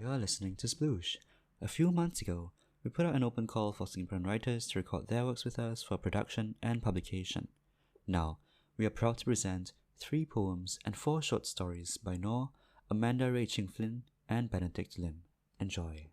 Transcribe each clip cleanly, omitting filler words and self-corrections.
You're listening to Sploosh. A few months ago, we put out an open call for Singaporean writers to record their works with us for production and publication. Now, we are proud to present 3 poems and 4 short stories by Noor, Amanda Ray Ching Flynn, and Benedict Lim. Enjoy.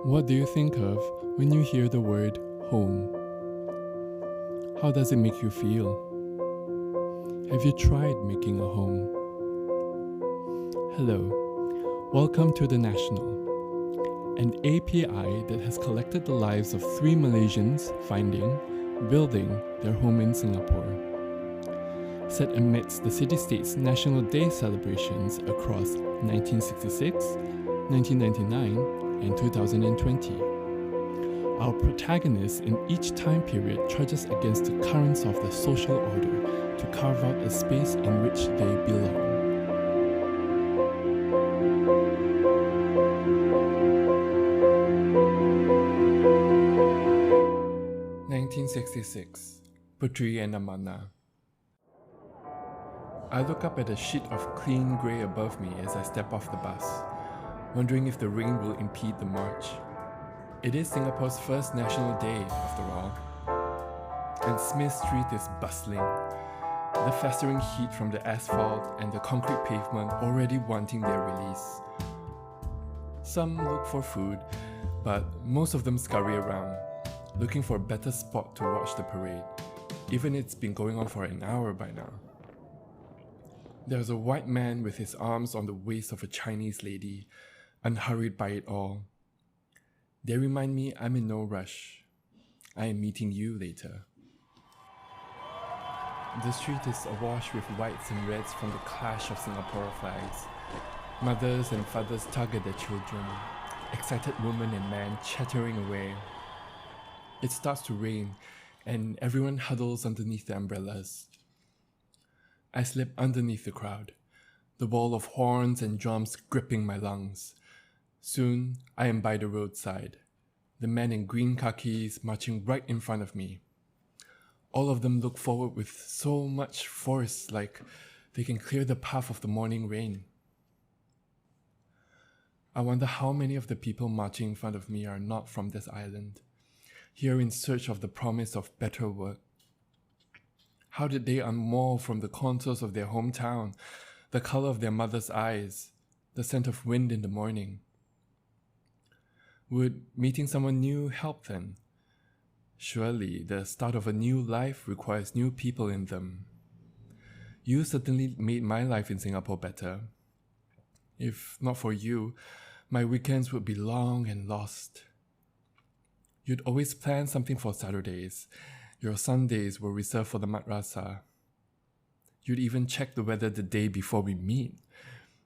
What do you think of when you hear the word home? How does it make you feel? Have you tried making a home? Hello, welcome to The National, an API that has collected the lives of 3 Malaysians building their home in Singapore. Set amidst the city-state's National Day celebrations across 1966, 1999, and 2020. Our protagonists in each time period trudges against the currents of the social order to carve out a space in which they belong. "1966, Putri and Amana." I look up at a sheet of clean grey above me as I step off the bus, wondering if the rain will impede the march. It is Singapore's first National Day, after all. And Smith Street is bustling, the festering heat from the asphalt and the concrete pavement already wanting their release. Some look for food, but most of them scurry around, looking for a better spot to watch the parade, even it's been going on for an hour by now. There's a white man with his arms on the waist of a Chinese lady, unhurried by it all. They remind me I'm in no rush. I am meeting you later. The street is awash with whites and reds from the clash of Singapore flags. Mothers and fathers tug at their children, excited women and men chattering away. It starts to rain, and everyone huddles underneath the umbrellas. I slip underneath the crowd, the wall of horns and drums gripping my lungs. Soon, I am by the roadside, the men in green khakis marching right in front of me. All of them look forward with so much force, like they can clear the path of the morning rain. I wonder how many of the people marching in front of me are not from this island, here in search of the promise of better work. How did they unmoor from the contours of their hometown, the color of their mother's eyes, the scent of wind in the morning? Would meeting someone new help then? Surely the start of a new life requires new people in them. You certainly made my life in Singapore better. If not for you, my weekends would be long and lost. You'd always plan something for Saturdays. Your Sundays were reserved for the madrasah. You'd even check the weather the day before we meet.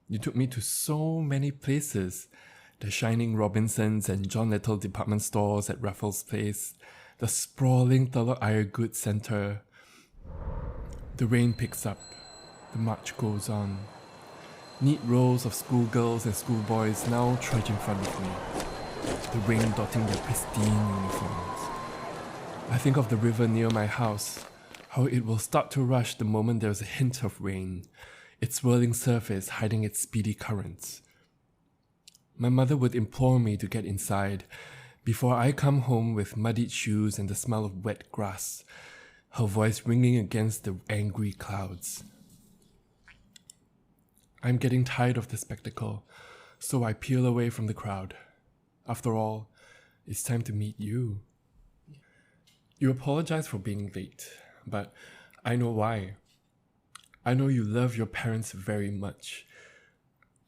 You took me to so many places. The shining Robinsons and John Little department stores at Raffles Place, the sprawling Telok Ayer Goods Centre. The rain picks up. The march goes on. Neat rows of schoolgirls and schoolboys now trudge in front of me, the rain dotting their pristine uniforms. I think of the river near my house, how it will start to rush the moment there's a hint of rain, its swirling surface hiding its speedy currents. My mother would implore me to get inside before I come home with muddied shoes and the smell of wet grass, her voice ringing against the angry clouds. I'm getting tired of the spectacle, so I peel away from the crowd. After all, it's time to meet you. You apologize for being late, but I know why. I know you love your parents very much.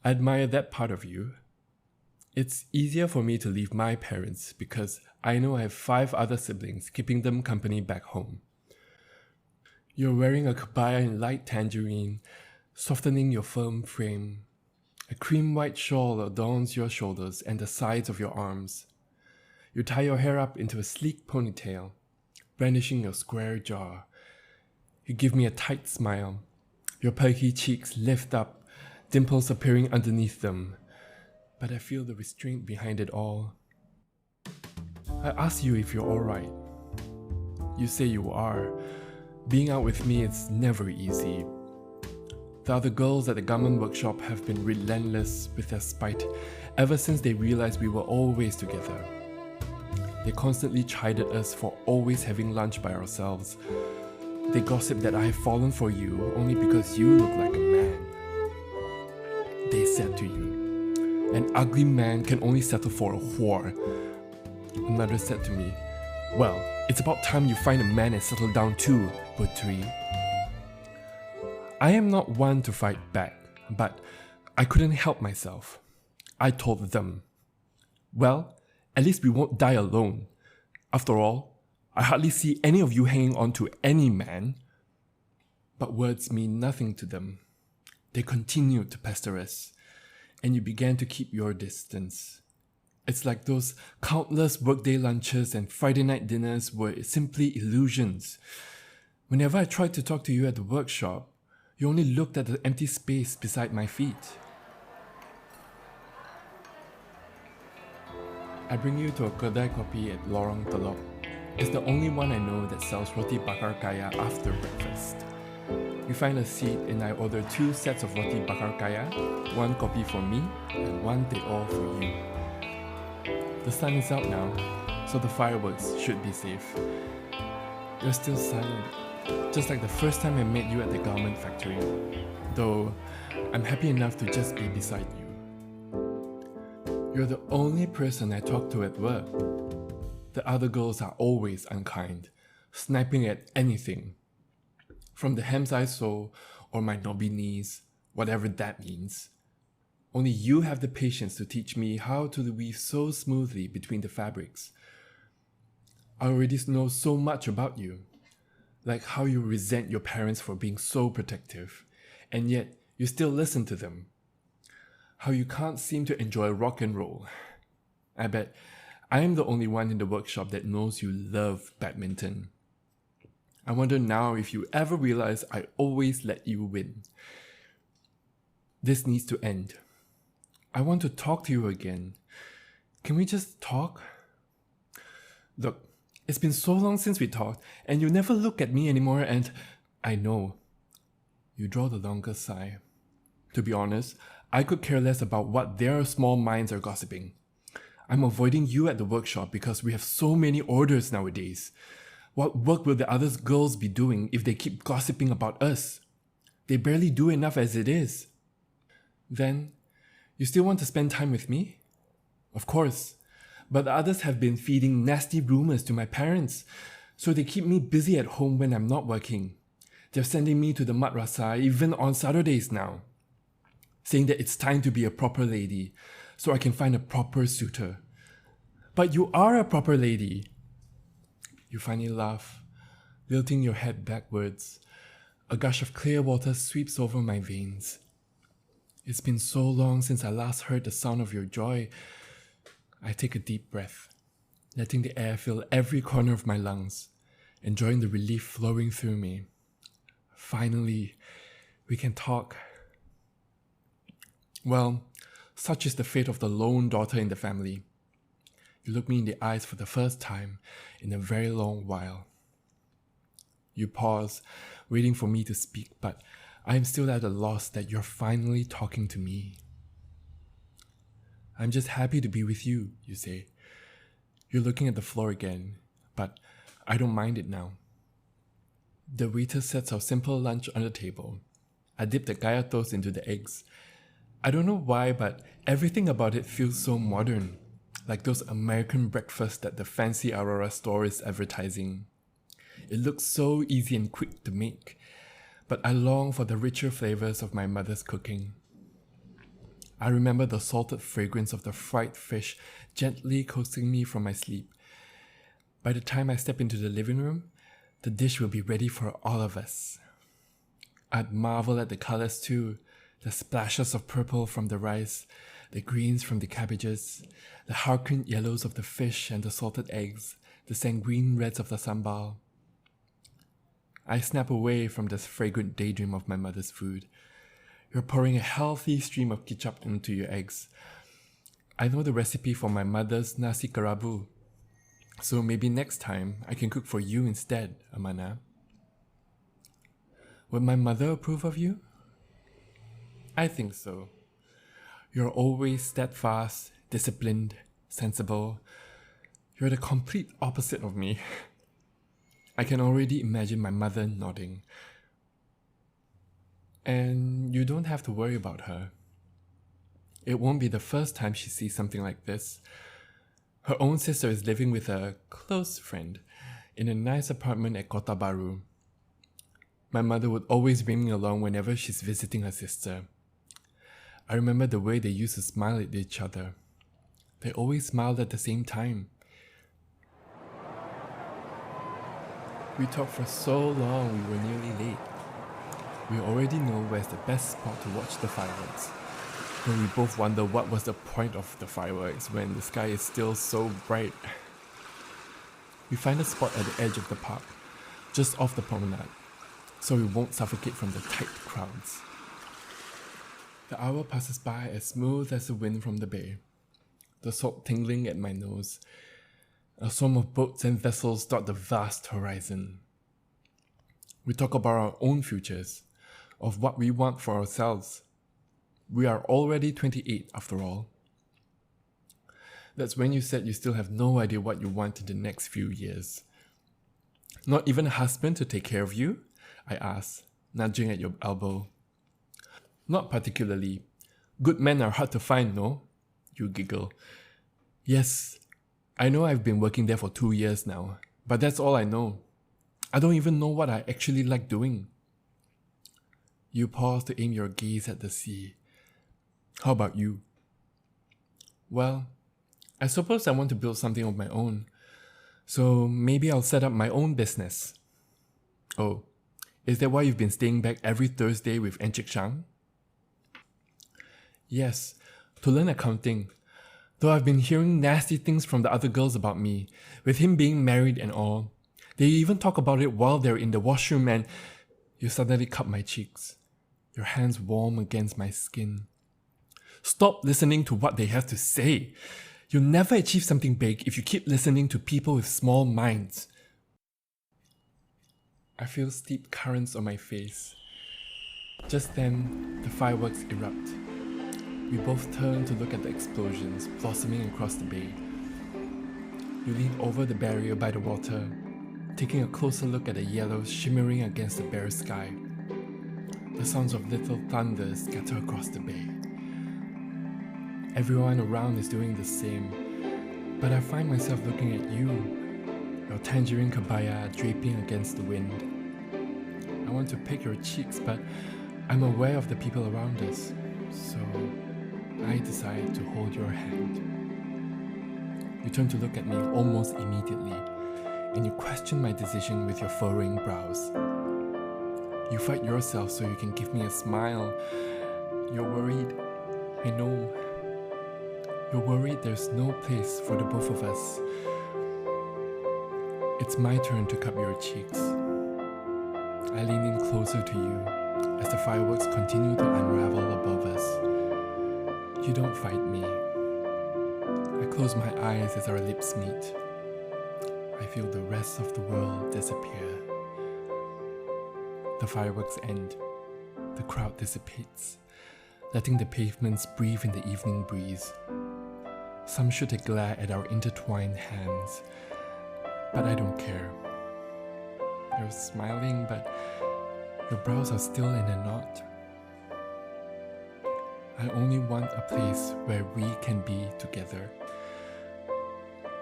I admire that part of you. It's easier for me to leave my parents because I know I have 5 other siblings keeping them company back home. You're wearing a kebaya in light tangerine, softening your firm frame. A cream white shawl adorns your shoulders and the sides of your arms. You tie your hair up into a sleek ponytail, brandishing your square jaw. You give me a tight smile. Your perky cheeks lift up, dimples appearing underneath them. But I feel the restraint behind it all. I ask you if you're alright. You say you are. Being out with me is never easy. The other girls at the garment workshop have been relentless with their spite ever since they realized we were always together. They constantly chided us for always having lunch by ourselves. They gossiped that I have fallen for you only because you look like a man. They said to you, an ugly man can only settle for a whore. Another said to me, well, it's about time you find a man and settle down too, Putri. I am not one to fight back, but I couldn't help myself. I told them, well, at least we won't die alone. After all, I hardly see any of you hanging on to any man. But words mean nothing to them. They continued to pester us, and you began to keep your distance. It's like those countless workday lunches and Friday night dinners were simply illusions. Whenever I tried to talk to you at the workshop, you only looked at the empty space beside my feet. I bring you to a kedai kopi at Lorong Telok. It's the only one I know that sells roti bakar kaya after breakfast. We find a seat and I order 2 sets of roti bakar kaya, 1 kopi for me and 1 teh-o for you. The sun is out now, so the fireworks should be safe. You're still silent, just like the first time I met you at the garment factory, though I'm happy enough to just be beside you. You're the only person I talk to at work. The other girls are always unkind, sniping at anything. From the hems I sew, or my knobby knees, whatever that means. Only you have the patience to teach me how to weave so smoothly between the fabrics. I already know so much about you, like how you resent your parents for being so protective, and yet you still listen to them. How you can't seem to enjoy rock and roll. I bet I am the only one in the workshop that knows you love badminton. I wonder now if you ever realize I always let you win. This needs to end. I want to talk to you again. Can we just talk? Look, it's been so long since we talked, and you never look at me anymore, and I know. You draw the longest sigh. To be honest, I could care less about what their small minds are gossiping. I'm avoiding you at the workshop because we have so many orders nowadays. What work will the other girls be doing if they keep gossiping about us? They barely do enough as it is. Then, you still want to spend time with me? Of course, but the others have been feeding nasty rumors to my parents, so they keep me busy at home when I'm not working. They're sending me to the madrasah even on Saturdays now, saying that it's time to be a proper lady, so I can find a proper suitor. But you are a proper lady. You finally laugh, lilting your head backwards. A gush of clear water sweeps over my veins. It's been so long since I last heard the sound of your joy. I take a deep breath, letting the air fill every corner of my lungs, enjoying the relief flowing through me. Finally, we can talk. Well, such is the fate of the lone daughter in the family. You look me in the eyes for the first time in a very long while. You pause, waiting for me to speak, but I am still at a loss that you're finally talking to me. I'm just happy to be with you, you say. You're looking at the floor again, but I don't mind it now. The waiter sets our simple lunch on the table. I dip the kaya toast into the eggs. I don't know why, but everything about it feels so modern, like those American breakfasts that the fancy Aurora store is advertising. It looks so easy and quick to make, but I long for the richer flavors of my mother's cooking. I remember the salted fragrance of the fried fish gently coaxing me from my sleep. By the time I step into the living room, the dish will be ready for all of us. I'd marvel at the colors too, the splashes of purple from the rice, the greens from the cabbages, the harkened yellows of the fish and the salted eggs, the sanguine reds of the sambal. I snap away from this fragrant daydream of my mother's food. You're pouring a healthy stream of ketchup into your eggs. I know the recipe for my mother's nasi kerabu, so maybe next time I can cook for you instead, Amana. Would my mother approve of you? I think so. You're always steadfast, disciplined, sensible. You're the complete opposite of me. I can already imagine my mother nodding. And you don't have to worry about her. It won't be the first time she sees something like this. Her own sister is living with a close friend in a nice apartment at Kota Kinabalu. My mother would always bring me along whenever she's visiting her sister. I remember the way they used to smile at each other. They always smiled at the same time. We talked for so long we were nearly late. We already know where's the best spot to watch the fireworks. But we both wonder what was the point of the fireworks when the sky is still so bright. We find a spot at the edge of the park, just off the promenade, so we won't suffocate from the tight crowds. The hour passes by as smooth as the wind from the bay, the salt tingling at my nose. A swarm of boats and vessels dot the vast horizon. We talk about our own futures, of what we want for ourselves. We are already 28 after all. That's when you said you still have no idea what you want in the next few years. Not even a husband to take care of you? I asked, nudging at your elbow. Not particularly. Good men are hard to find, no? You giggle. Yes, I know I've been working there for 2 years now, but that's all I know. I don't even know what I actually like doing. You pause to aim your gaze at the sea. How about you? Well, I suppose I want to build something of my own. So maybe I'll set up my own business. Oh, is that why you've been staying back every Thursday with Enchik Shang? Yes, to learn accounting. Though I've been hearing nasty things from the other girls about me, with him being married and all. They even talk about it while they're in the washroom and... You suddenly cup my cheeks. Your hands warm against my skin. Stop listening to what they have to say. You'll never achieve something big if you keep listening to people with small minds. I feel steep currents on my face. Just then, the fireworks erupt. We both turn to look at the explosions blossoming across the bay. You lean over the barrier by the water, taking a closer look at the yellows shimmering against the bare sky. The sounds of little thunder scatter across the bay. Everyone around is doing the same, but I find myself looking at you, your tangerine kabaya draping against the wind. I want to pick your cheeks, but I'm aware of the people around us, so I decide to hold your hand. You turn to look at me almost immediately, and you question my decision with your furrowing brows. You fight yourself so you can give me a smile. You're worried, I know. You're worried there's no place for the both of us. It's my turn to cup your cheeks. I lean in closer to you as the fireworks continue to unravel above us. You don't fight me. I close my eyes as our lips meet. I feel the rest of the world disappear. The fireworks end. The crowd dissipates, letting the pavements breathe in the evening breeze. Some shoot a glare at our intertwined hands, but I don't care. You're smiling, but your brows are still in a knot. I only want a place where we can be together.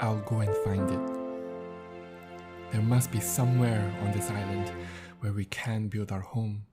I'll go and find it. There must be somewhere on this island where we can build our home.